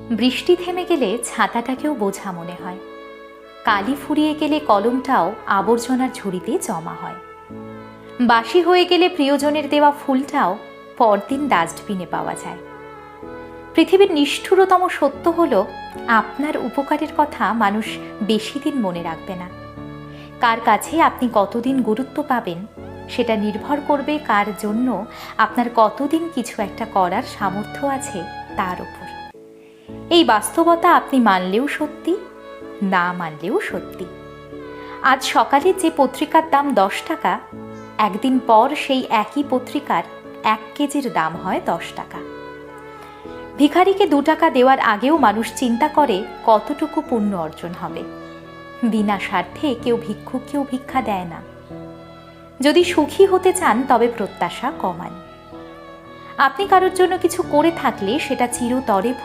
বৃষ্টি থেমে গেলে ছাতাটাকেও বোঝা মনে হয়, কালি ফুরিয়ে গেলে কলমটাও আবর্জনার ঝুড়িতে জমা হয়, বাসি হয়ে গেলে প্রিয়জনের দেওয়া ফুলটাও পরদিন ডাস্টবিনে পাওয়া যায়। পৃথিবীর নিষ্ঠুরতম সত্য হলো, আপনার উপকারের কথা মানুষ বেশি দিন মনে রাখবে না। কার কাছে আপনি কতদিন গুরুত্ব পাবেন সেটা নির্ভর করবে কার জন্য আপনার কতদিন কিছু একটা করার সামর্থ্য আছে তার উপর। এই বাস্তবতা আপনি মানলেও সত্যি, না মানলেও সত্যি। আজ সকালে যে পত্রিকার দাম 10 টাকা, একদিন পর সেই একই পত্রিকার 1 কেজির দাম হয় 10 টাকা। ভিখারিকে 2 টাকা দেওয়ার আগেও মানুষ চিন্তা করে কতটুকু পুণ্য অর্জন হবে। বিনা স্বার্থে কেউ ভিক্ষুককেও ভিক্ষা দেয় না। যদি সুখী হতে চান তবে প্রত্যাশা কমান। আপনি কারোর জন্য কিছু করে থাকলে সেটা চিরতরে